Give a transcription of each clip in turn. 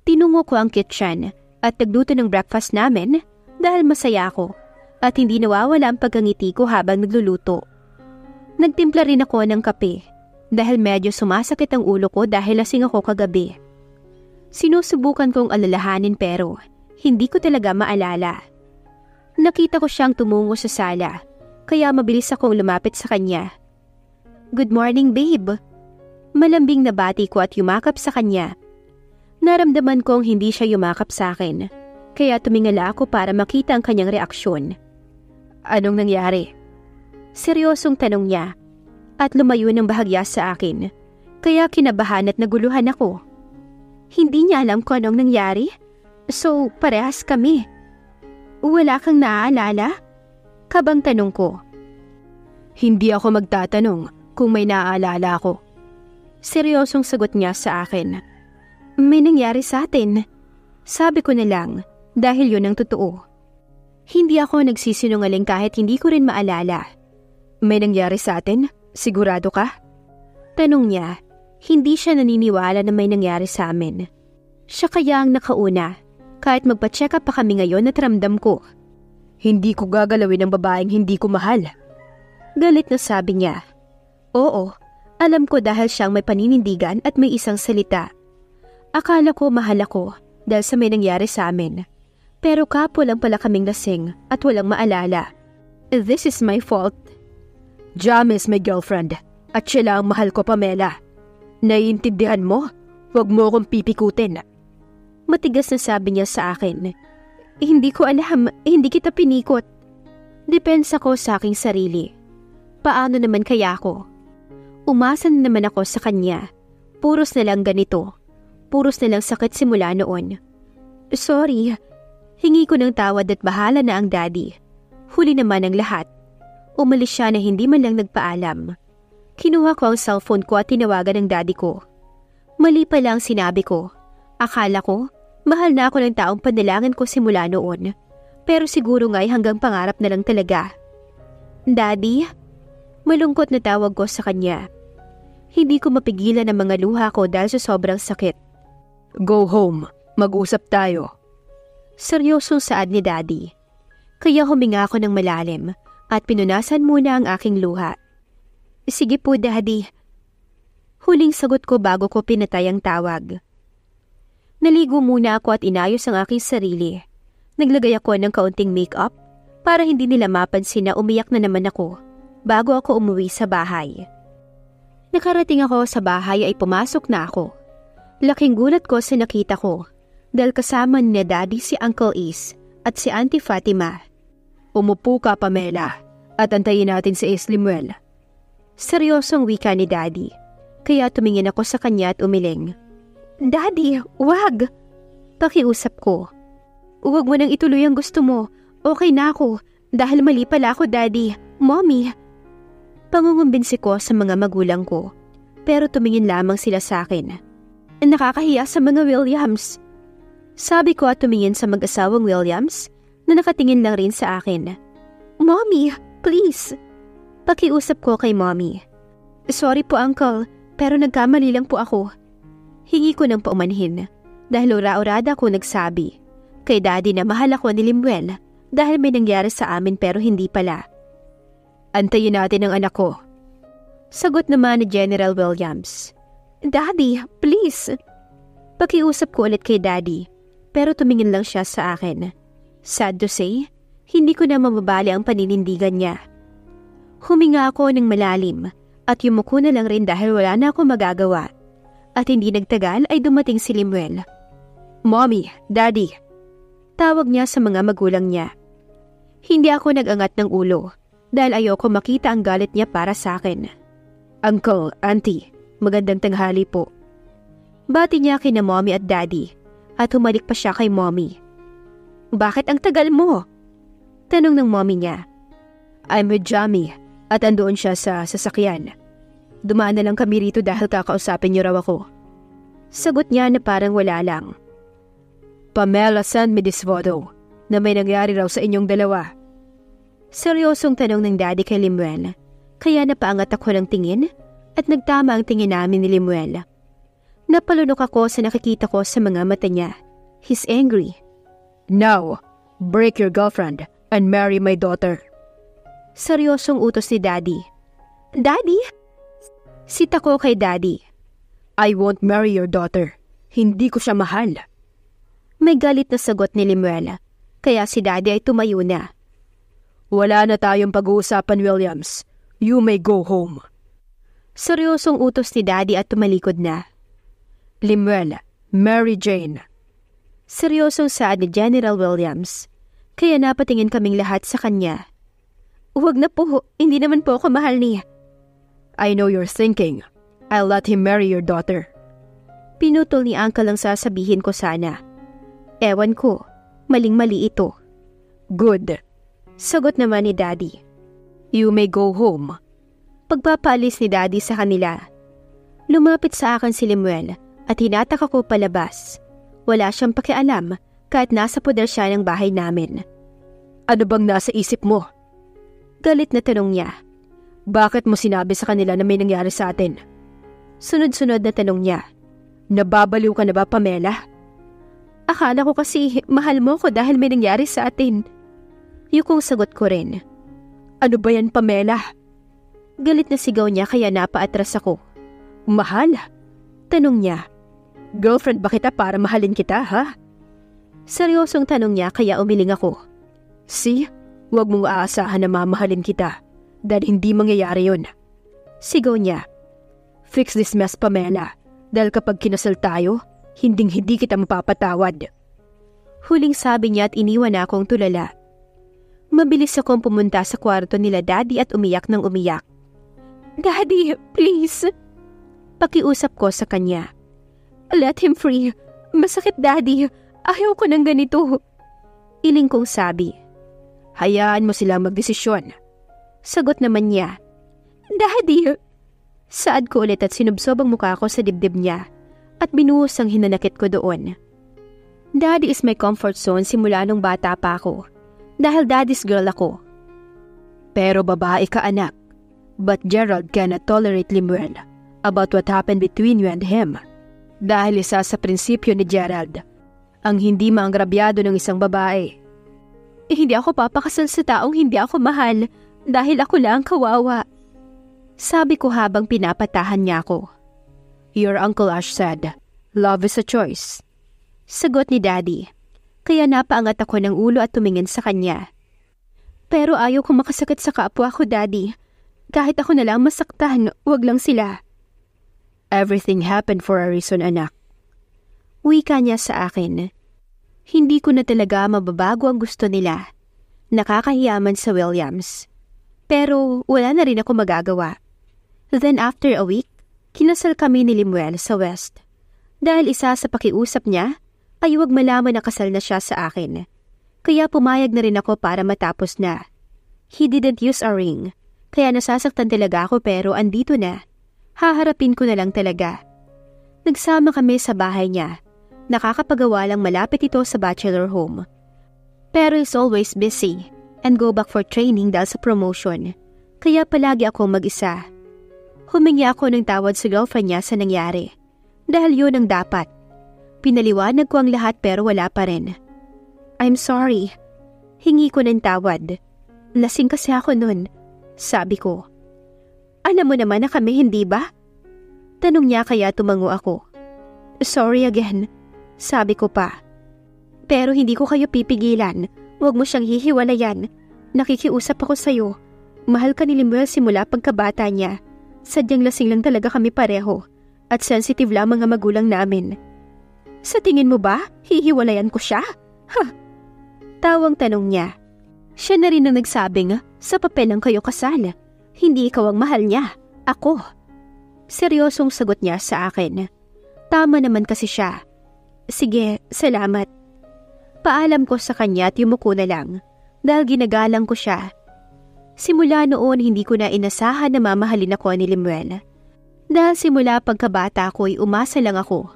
Tinungo ko ang kitchen at nagluto ng breakfast namin dahil masaya ako at hindi nawawala ang pagkangiti ko habang nagluluto. Nagtimpla rin ako ng kape dahil medyo sumasakit ang ulo ko dahil lasing ako kagabi. Sinusubukan kong alalahanin pero hindi ko talaga maalala. Nakita ko siyang tumungo sa sala kaya mabilis akong lumapit sa kanya. "Good morning, babe." Malambing na bati ko at yumakap sa kanya. Naramdaman kong hindi siya yumakap sa akin kaya tumingala ako para makita ang kanyang reaksyon. "Anong nangyari?" Seryosong tanong niya at lumayo ng bahagya sa akin kaya kinabahan at naguluhan ako. Hindi niya alam kung anong nangyari, so parehas kami. "Wala kang naaalala?" Kabang tanong ko. "Hindi ako magtatanong kung may naaalala ako." Seryosong sagot niya sa akin. "May nangyari sa atin." Sabi ko na lang dahil yun ang totoo. Hindi ako nagsisinungaling kahit hindi ko rin maalala. "May nangyari sa atin? Sigurado ka?" Tanong niya. Hindi siya naniniwala na may nangyari sa amin. Siya kaya ang nakauna. Kahit magpa-check up pa kami ngayon at ramdam ko. "Hindi ko gagalawin ang babaeng hindi ko mahal." Galit na sabi niya. Oo, alam ko dahil siyang may paninindigan at may isang salita. Akala ko mahal ako dahil sa may nangyari sa amin. Pero kapwa lang pala kaming lasing at walang maalala. This is my fault. Jam is my girlfriend at siya lang ang mahal ko, Pamela. Naiintindihan mo? Huwag mo akong pipikutin. Matigas na sabi niya sa akin. Hindi ko alam, hindi kita pinikot. Depensa ko sa aking sarili. Paano naman kaya ako? Umasa na naman ako sa kanya. Puros na lang ganito. Puros na lang sakit simula noon. Sorry. Hingi ko ng tawad at bahala na ang daddy. Huli naman ang lahat. Umalis siya na hindi man lang nagpaalam. Kinuha ko ang cellphone ko at tinawagan ng daddy ko. Mali pala ang sinabi ko. Akala ko, mahal na ako ng taong panalangin ko simula noon. Pero siguro nga'y hanggang pangarap na lang talaga. Daddy? Malungkot na tawag ko sa kanya. Hindi ko mapigilan ang mga luha ko dahil sa sobrang sakit. Go home. Mag-usap tayo. Seryosong saad ni daddy. Kaya huminga ako ng malalim at pinunasan muna ang aking luha. Sige po, daddy. Huling sagot ko bago ko pinatay ang tawag. Naligo muna ako at inayos ang aking sarili. Naglagay ako ng kaunting make-up para hindi nila mapansin na umiyak na naman ako bago ako umuwi sa bahay. Nakarating ako sa bahay ay pumasok na ako. Laking gulat ko sa nakita ko dahil kasama ni daddy si Uncle Ace at si Auntie Fatima. Umupo ka, Pamela, at antayin natin si Ace Limuel. Seryosong wika ni daddy, kaya tumingin ako sa kanya at umiling. Daddy, wag! Pakiusap ko. Huwag mo nang ituloy ang gusto mo. Okay na ako, dahil mali pala ako, daddy. Mommy. Pangungumbinsi ko sa mga magulang ko, pero tumingin lamang sila sa akin. Nakakahiya sa mga Williams. Sabi ko at tumingin sa mag-asawang Williams na nakatingin lang rin sa akin. Mommy, please. Pakiusap ko kay mommy. Sorry po, uncle, pero nagkamali lang po ako. Hingi ko ng paumanhin dahil ura-urada ko nagsabi kay daddy na mahal ako ni Limuel dahil may nangyari sa amin pero hindi pala. Antayin natin ang anak ko. Sagot naman ni General Williams. Daddy, please. Pakiusap ko ulit kay daddy pero tumingin lang siya sa akin. Sad to say, hindi ko na mababali ang paninindigan niya. Huminga ako ng malalim at yumuko na lang rin dahil wala na ako magagawa. At hindi nagtagal ay dumating si Limuel. Mommy, Daddy. Tawag niya sa mga magulang niya. Hindi ako nag-angat ng ulo dahil ayoko makita ang galit niya para sa akin. Uncle, Auntie, magandang tanghali po. Bati niya kina Mommy at Daddy at humalik pa siya kay Mommy. Bakit ang tagal mo? Tanong ng Mommy niya. I'm with Jamie at andoon siya sa sasakyan. Dumaan na lang kami rito dahil kakausapin niyo raw ako. Sagot niya na parang wala lang. Pamela sent me this photo na may nangyari raw sa inyong dalawa. Seryosong tanong ng daddy kay Limuel, kaya napaangat ako ng tingin at nagtama ang tingin namin ni Limuel. Napalunok ako sa nakikita ko sa mga mata niya. He's angry. Now, break your girlfriend and marry my daughter. Seryosong utos ni Daddy. Daddy? Sita ko kay Daddy. I won't marry your daughter. Hindi ko siya mahal. May galit na sagot ni Lemuel, kaya si Daddy ay tumayo na. Wala na tayong pag-uusapan, Williams. You may go home. Seryosong utos ni Daddy at tumalikod na. Lemuel, Mary Jane. Seryosong saad ni General Williams, kaya napatingin kaming lahat sa kanya. Huwag na po, hindi naman po ako mahal niya. I know you're thinking, I'll let him marry your daughter. Pinutol ni Uncle ang sasabihin ko sana. Ewan ko, maling-mali ito. Good. Sagot naman ni Daddy. You may go home. Pagpapaalis ni Daddy sa kanila. Lumapit sa akin si Lemuel at hinatak ako palabas. Wala siyang pakialam kahit nasa poder siya ng bahay namin. Ano bang nasa isip mo? Galit na tanong niya. Bakit mo sinabi sa kanila na may nangyari sa atin? Sunod-sunod na tanong niya. Nababaliw ka na ba, Pamela? Akala ko kasi mahal mo ko dahil may nangyari sa atin. Yukong sagot ko rin. Ano ba yan, Pamela? Galit na sigaw niya kaya napaatras ako. Mahal? Tanong niya. Girlfriend ba kita para mahalin kita, ha? Seryosong tanong niya kaya umiling ako. See? Huwag mong aasahan na mamahalin kita dahil hindi mangyayari yun. Sigaw niya. Fix this mess, Pamela. Dahil kapag kinasal tayo, hinding-hindi kita mapapatawad. Huling sabi niya at iniwan na akong tulala. Mabilis akong pumunta sa kwarto nila Daddy at umiyak ng umiyak. Daddy, please. Pakiusap ko sa kanya. Let him free. Masakit, Daddy. Ayaw ko ng ganito. Iling kong sabi. Hayaan mo silang magdesisyon. Sagot naman niya. Daddy. Saad ko ulit at sinubsob ang mukha ko sa dibdib niya at binuhos ang hinanakit ko doon. Daddy is my comfort zone simula nung bata pa ako dahil daddy's girl ako. Pero babae ka, anak. But Gerald cannot tolerate Lemuel about what happened between you and him. Dahil isa sa prinsipyo ni Gerald, ang hindi maangrabyado ng isang babae. Hindi ako papakasal sa taong hindi ako mahal dahil ako lang kawawa. Sabi ko habang pinapatahan niya ako. Your Uncle Ash said, love is a choice. Sagot ni Daddy, kaya napaangat ako ng ulo at tumingin sa kanya. Pero ayaw kong makasakit sa kapwa ko, Daddy. Kahit ako na lang masaktan, wag lang sila. Everything happened for a reason, anak. Wika niya sa akin. Hindi ko na talaga mababago ang gusto nila. Nakakahiyaman sa Williams. Pero wala na rin ako magagawa. Then after a week, kinasal kami ni Lemuel sa West. Dahil isa sa pakiusap niya, ay huwag malaman na kasal na siya sa akin. Kaya pumayag na rin ako para matapos na. He didn't use a ring, kaya nasasaktan talaga ako pero andito na. Haharapin ko na lang talaga. Nagsama kami sa bahay niya. Nakakapagawa lang malapit ito sa bachelor home. Pero he's always busy and go back for training dahil sa promotion. Kaya palagi ako mag-isa. Humingi ako ng tawad sa girlfriend niya sa nangyari. Dahil yun ang dapat. Pinaliwanag ko ang lahat pero wala pa rin. I'm sorry. Hingi ko ng tawad. Lasing kasi ako nun. Sabi ko. Alam mo naman na kami, hindi ba? Tanong niya kaya tumango ako. Sorry again. Sabi ko pa. Pero hindi ko kayo pipigilan. Huwag mo siyang hihiwalayan. Nakikiusap ako sa'yo. Mahal ka ni Lemuel simula pagkabata niya. Sadyang lasing lang talaga kami pareho. At sensitive lamang ang magulang namin. Sa tingin mo ba, hihiwalayan ko siya? Ha? Tawang tanong niya. Siya na rin ang nagsabing, sa papel lang kayo kasal. Hindi ikaw ang mahal niya. Ako. Seryosong sagot niya sa akin. Tama naman kasi siya. Sige, salamat. Paalam ko sa kanya at yumuko na lang. Dahil ginagalang ko siya. Simula noon hindi ko na inasahan na mamahalin ako ni Lemuel. Dahil simula pagkabata ko ay umasa lang ako.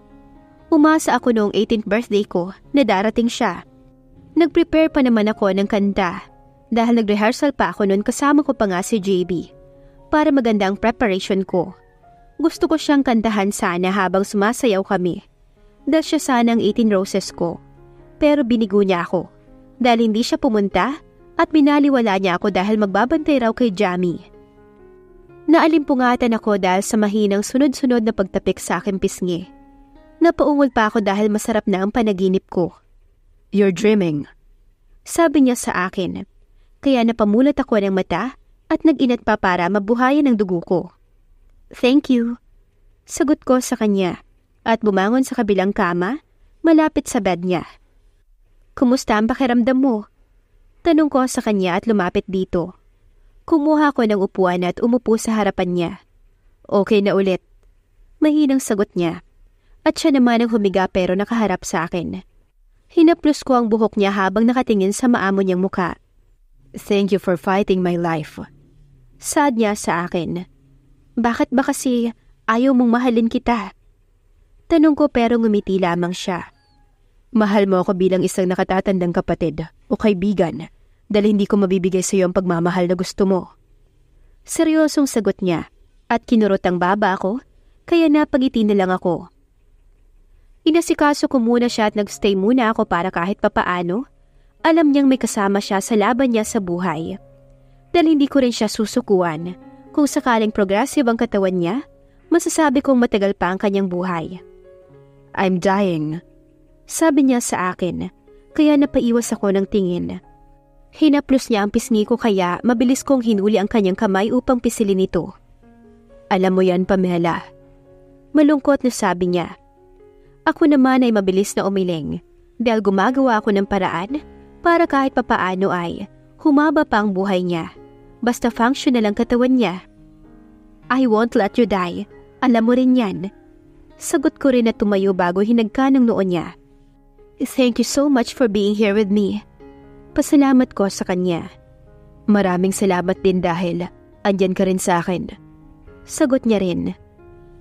Umasa ako noong 18th birthday ko na darating siya. Nag-prepare pa naman ako ng kanta. Dahil nag-rehearsal pa ako noon kasama ko pa nga si JB. Para maganda ang preparation ko. Gusto ko siyang kantahan sana habang sumasayaw kami. Dahil siya sana ang 18 roses ko. Pero binigo niya ako. Dahil hindi siya pumunta at binaliwala niya ako dahil magbabantay raw kay Jamie. Naalimpungatan ako dahil sa mahinang sunod-sunod na pagtapik sa aking pisngi. Napaungol pa ako dahil masarap na ang panaginip ko. You're dreaming. Sabi niya sa akin. Kaya napamulat ako ng mata at nag-inat pa para mabuhayan ang dugo ko. Thank you. Sagot ko sa kanya at bumangon sa kabilang kama malapit sa bed niya. Kumusta ang pakiramdam mo? Tanong ko sa kanya at lumapit dito. Kumuha ko ng upuan at umupo sa harapan niya. Okay na ulit. Mahinang sagot niya. At siya naman ang humiga pero nakaharap sa akin. Hinaplos ko ang buhok niya habang nakatingin sa maamo niyang muka. Thank you for fighting my life. Sad niya sa akin. Bakit ba kasi ayaw mong mahalin kita? Tanong ko pero ngumiti lamang siya. Mahal mo ako bilang isang nakatatandang kapatid o kaibigan dahil hindi ko mabibigay sa iyo ang pagmamahal na gusto mo. Seryosong sagot niya at kinurot ang baba ko kaya napagiti na lang ako. Inasikaso ko muna siya at nagstay muna ako para kahit papaano, alam niyang may kasama siya sa laban niya sa buhay. Dahil hindi ko rin siya susukuan. Kung sakaling progressive ang katawan niya, masasabi kong matagal pa ang kanyang buhay. I'm dying. Sabi niya sa akin, kaya napaiwas ako ng tingin. Hinaplos niya ang pisngi ko kaya mabilis kong hinuli ang kanyang kamay upang pisilin ito. Alam mo yan, Pamela. Malungkot na sabi niya. Ako naman ay mabilis na umiling dahil gumagawa ako ng paraan para kahit papaano ay humaba pa ang buhay niya. Basta functional ang katawan niya. I won't let you die. Alam mo rin yan. Sagot ko rin at tumayo bago hinagka ng noo niya. Thank you so much for being here with me. Pasalamat ko sa kanya. Maraming salamat din dahil andyan ka rin sa akin. Sagot niya rin.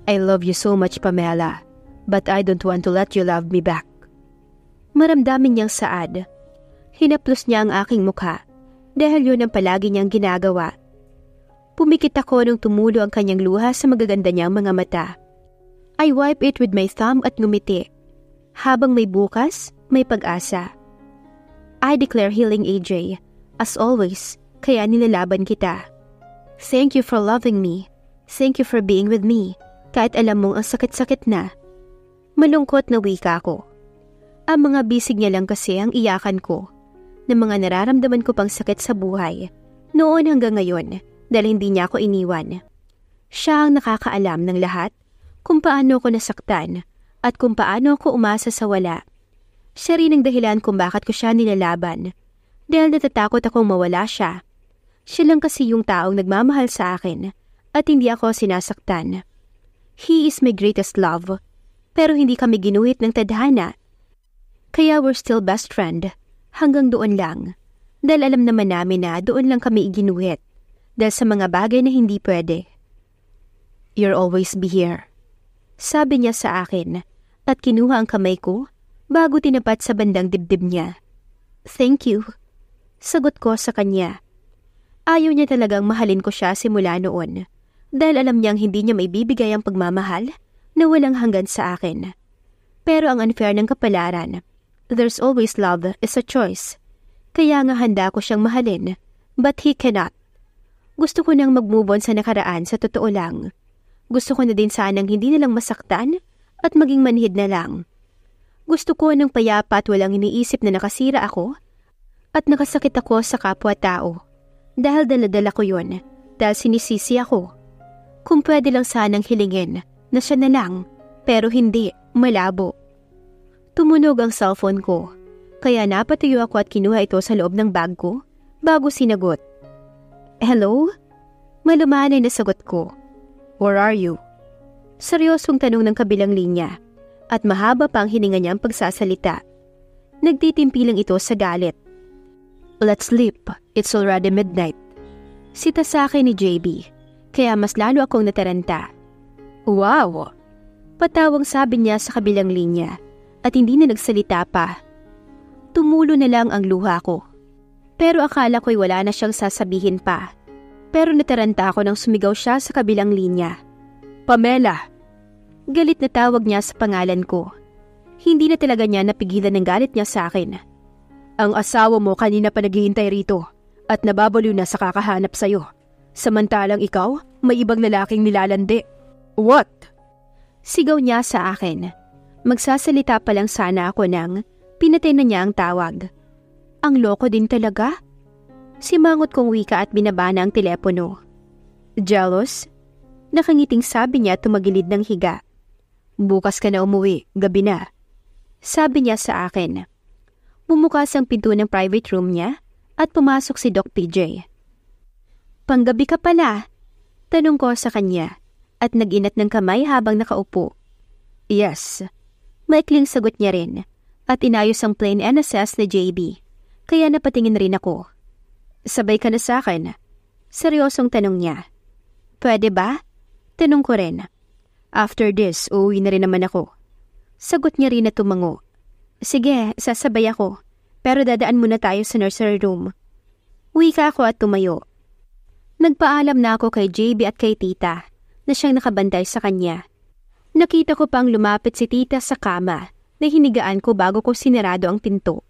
I love you so much, Pamela, but I don't want to let you love me back. Maramdamin niyang saad. Hinaplos niya ang aking mukha. Dahil yun ang palagi niyang ginagawa. Pumikit ako nung tumulo ang kanyang luha sa magaganda niyang mga mata. I wipe it with my thumb at ngumiti. Habang may bukas, may pag-asa. I declare healing, AJ. As always, kaya nilalaban kita. Thank you for loving me. Thank you for being with me. Kahit alam mong ang sakit-sakit na. Malungkot na wika ko. Ang mga bisig niya lang kasi ang iyakan ko. Ng mga nararamdaman ko pang sakit sa buhay, noon hanggang ngayon, dahil hindi niya ako iniwan. Siya ang nakakaalam ng lahat kung paano ako nasaktan at kung paano ako umasa sa wala. Siya rin ang dahilan kung bakit ko siya nilalaban, dahil natatakot akong mawala siya. Siya lang kasi yung taong nagmamahal sa akin at hindi ako sinasaktan. He is my greatest love, pero hindi kami ginuhit ng tadhana. Kaya we're still best friend. Hanggang doon lang. Dahil alam naman namin na doon lang kami iginuhit. Dahil sa mga bagay na hindi pwede. You'll always be here. Sabi niya sa akin at kinuha ang kamay ko bago tinapat sa bandang dibdib niya. Thank you. Sagot ko sa kanya. Ayaw niya talagang mahalin ko siya simula noon. Dahil alam niyang hindi niya maibibigay ang pagmamahal na walang hanggan sa akin. Pero ang unfair ng kapalaran, there's always love is a choice. Kaya nga handa ko siyang mahalin, but he cannot. Gusto ko nang mag-move on sa nakaraan sa totoo lang. Gusto ko na din sanang hindi na lang masaktan at maging manhid na lang. Gusto ko ng payapa at walang iniisip na nakasira ako at nakasakit ako sa kapwa-tao. Dahil daladala ko yun, dahil sinisisi ako. Kung pwede lang sanang hilingin na siya na lang, pero hindi, malabo. Tumunog ang cellphone ko, kaya napatayo ako at kinuha ito sa loob ng bag ko bago sinagot. Hello? Malumanay na sagot ko. Where are you? Seryosong tanong ng kabilang linya at mahaba pa ang hininga niyang pagsasalita. Nagtitimpi lang ito sa galit. Let's sleep. It's already midnight. Sita sa akin ni JB, kaya mas lalo akong nataranta. Wow! Patawang sabi niya sa kabilang linya. At hindi na nagsalita pa. Tumulo na lang ang luha ko. Pero akala ko'y wala na siyang sasabihin pa. Pero nataranta ako nang sumigaw siya sa kabilang linya. Pamela! Galit na tawag niya sa pangalan ko. Hindi na talaga niya napigilan ng galit niya sa akin. Ang asawa mo kanina pa naghihintay rito at nababaliw na sa kakahanap sa'yo. Samantalang ikaw, may ibang lalaking nilalandi. What? Sigaw niya sa akin. Magsasalita pa lang sana ako nang pinatay na niya ang tawag. Ang loko din talaga. Simangot kong wika at binaba na ang telepono. Jealous? Nakangiting sabi niya tumagilid ng higa. Bukas ka na umuwi, gabi na. Sabi niya sa akin. Bumukas ang pinto ng private room niya at pumasok si Doc PJ. Panggabi ka pala? Tanong ko sa kanya at nag-inat ng kamay habang nakaupo. Yes. Maikling sagot niya rin at inayos ang plain NSS ni JB kaya napatingin rin ako. Sabay ka na sa akin? Seryosong tanong niya. Pwede ba? Tanong ko rin. After this, uuwi na rin naman ako. Sagot niya rin na tumango. Sige, sasabay ako. Pero dadaan muna tayo sa nursery room. Wika ako at tumayo. Nagpaalam na ako kay JB at kay tita na siyang nakabantay sa kanya. Nakita ko pang lumapit si tita sa kama na hinigaan ko bago ko sinarado ang pinto.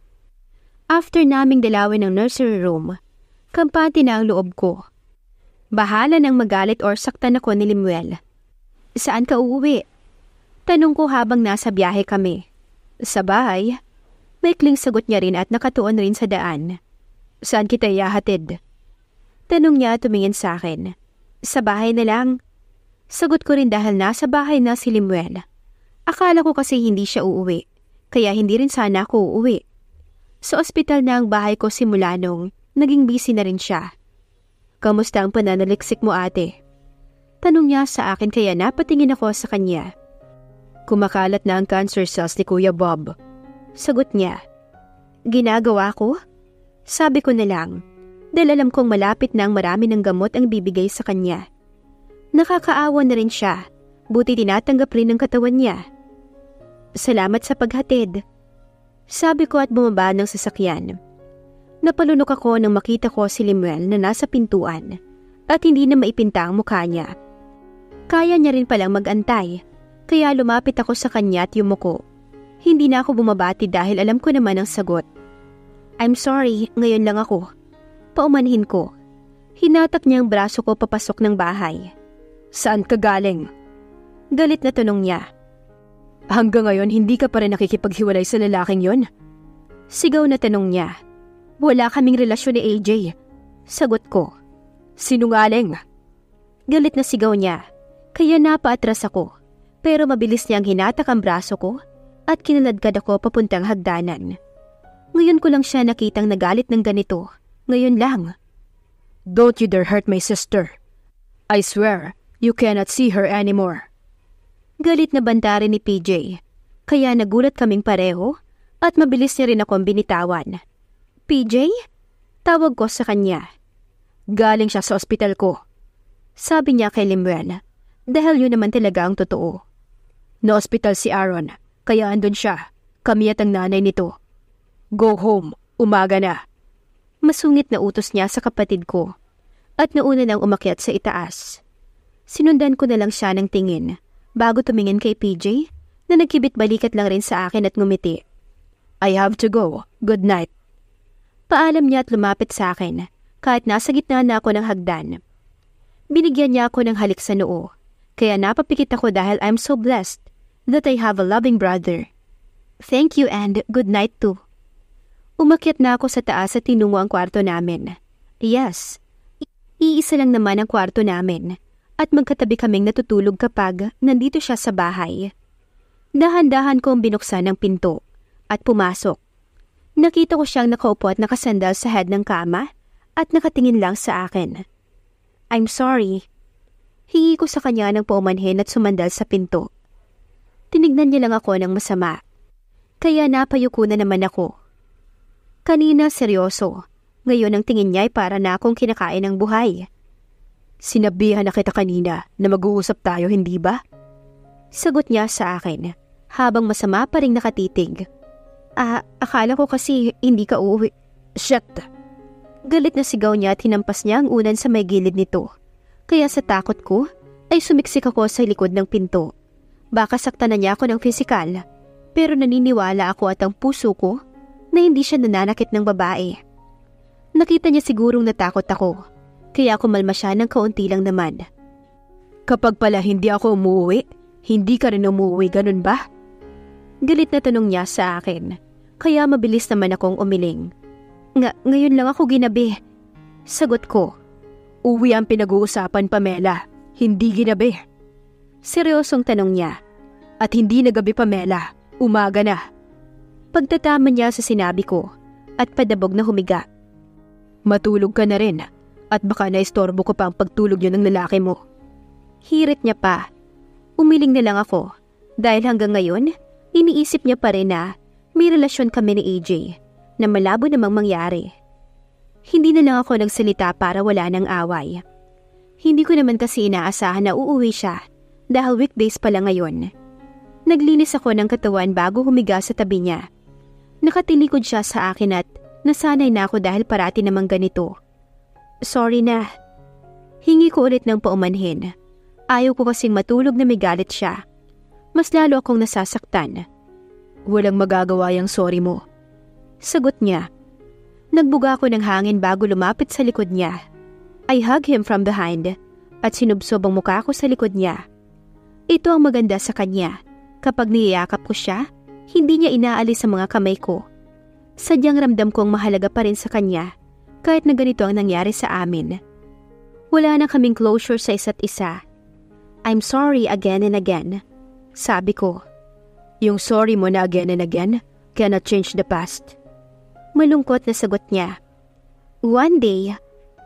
After naming dalawin ng nursery room, kampante na ang loob ko. Bahala nang magalit or saktan ako ni Limuel. Saan ka uuwi? Tanong ko habang nasa biyahe kami. Sa bahay. Maikling sagot niya rin at nakatuon rin sa daan. Saan kita ihahatid? Tanong niya tumingin sa akin. Sa bahay na lang. Sagot ko rin dahil nasa bahay na si Limuel. Akala ko kasi hindi siya uuwi, kaya hindi rin sana ako uuwi. Sa ospital na ang bahay ko simula nung naging busy na rin siya. Kamusta ang pananaliksik mo, ate? Tanong niya sa akin kaya napatingin ako sa kanya. Kumakalat na ang cancer cells ni Kuya Bob. Sagot niya. Ginagawa ko? Sabi ko na lang, dahil alam kong malapit na ang marami ng gamot ang bibigay sa kanya. Nakakaawa na rin siya, buti tinatanggap rin ng katawan niya. Salamat sa paghatid. Sabi ko at bumaba ng sasakyan. Napalunok ako nang makita ko si Limuel na nasa pintuan at hindi na maipinta ang mukha niya. Kaya niya rin palang mag-antay, kaya lumapit ako sa kanya at yumuko. Hindi na ako bumabati dahil alam ko naman ang sagot. I'm sorry, ngayon lang ako. Paumanhin ko. Hinatak niya ang braso ko papasok ng bahay. Saan ka galing? Galit na tanong niya. Hanggang ngayon hindi ka pa rin nakikipaghiwalay sa lalaking yon? Sigaw na tanong niya. Wala kaming relasyon ni AJ. Sagot ko. Sinungaling. Galit na sigaw niya. Kaya napaatras ako. Pero mabilis niyang hinatak ang braso ko at kinaladkad ako papuntang hagdanan. Ngayon ko lang siya nakitang nagalit ng ganito. Ngayon lang. Don't you dare hurt my sister. I swear, you cannot see her anymore. Galit na banta rin ni PJ. Kaya nagulat kaming pareho at mabilis niya rin akong binitawan. PJ? Tawag ko sa kanya. Galing siya sa ospital ko. Sabi niya kay Limuel. Dahil yun naman talaga ang totoo. Na-ospital si Aaron, kaya andun siya. Kami at ang nanay nito. Go home, umaga na. Masungit na utos niya sa kapatid ko. At nauna nang umakyat sa itaas. Sinundan ko na lang siya ng tingin bago tumingin kay PJ na nagkibit balikat lang rin sa akin at ngumiti. I have to go. Good night. Paalam niya at lumapit sa akin kahit nasa gitna na ako ng hagdan. Binigyan niya ako ng halik sa noo. Kaya napapikit ako dahil I'm so blessed that I have a loving brother. Thank you and good night too. Umakyat na ako sa taas at tinungo ang kwarto namin. Yes, iisa lang naman ang kwarto namin at magkatabi kaming natutulog kapag nandito siya sa bahay. Dahan-dahan kong binuksan ang pinto at pumasok. Nakita ko siyang nakaupo at nakasandal sa head ng kama at nakatingin lang sa akin. I'm sorry. Hingi ko sa kanya ng paumanhin at sumandal sa pinto. Tinignan niya lang ako ng masama. Kaya napayuko na naman ako. Kanina seryoso. Ngayon ang tingin niya ay para na akong kinakain ng buhay. Sinabihan na kita kanina na mag-uusap tayo, hindi ba? Sagot niya sa akin habang masama pa rin nakatitig. Akala ko kasi hindi ka uuwi. Shit! Galit na sigaw niya at hinampas niya ang unan sa may gilid nito. Kaya sa takot ko, ay sumiksik ako sa likod ng pinto. Baka saktan na niya ako ng pisikal, pero naniniwala ako at ang puso ko na hindi siya nananakit ng babae. Nakita niya sigurong natakot ako, kaya kumalma siya ng kaunti lang naman. Kapag pala hindi ako umuwi, hindi ka rin umuwi, ganun ba? Galit na tanong niya sa akin, kaya mabilis naman akong umiling. Ngayon lang ako ginabi. Sagot ko. Uwi ang pinag-uusapan, Pamela. Hindi ginabi. Seryosong tanong niya. At hindi na gabi, Pamela. Umaga na. Pagtatama niya sa sinabi ko at padabog na humiga. Matulog ka na rin at baka naistorbo ko pa ang pagtulog niyo ng lalaki mo. Hirit niya pa. Umiling na lang ako dahil hanggang ngayon, iniisip niya pa rin na may relasyon kami ni AJ na malabo namang mangyari. Hindi na lang ako nagsalita para wala ng away. Hindi ko naman kasi inaasahan na uuwi siya dahil weekdays pala ngayon. Naglinis ako ng katawan bago humiga sa tabi niya. Nakatilikod siya sa akin at nasanay na ako dahil parati namang ganito. Sorry na. Hingi ko ulit ng paumanhin. Ayaw ko kasing matulog na may galit siya. Mas lalo akong nasasaktan. Walang magagawa yung sorry mo. Sagot niya. Nagbuga ako ng hangin bago lumapit sa likod niya. I hug him from behind at sinubsob ang mukha ko sa likod niya. Ito ang maganda sa kanya. Kapag niyayakap ko siya, hindi niya inaalis sa mga kamay ko. Sadyang ramdam kong mahalaga pa rin sa kanya kahit na ganito ang nangyari sa amin. Wala na kaming closure sa isa't isa. I'm sorry again and again. Sabi ko. Yung sorry mo na again and again cannot change the past. Malungkot na sagot niya. One day,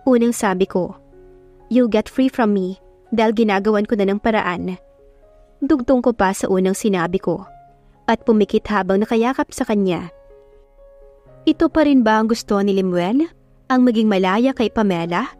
unang sabi ko, you'll get free from me dahil ginagawan ko na ng paraan. Dugtong ko pa sa unang sinabi ko at pumikit habang nakayakap sa kanya. Ito pa rin ba ang gusto ni Limuel? Ang maging malaya kay Pamela?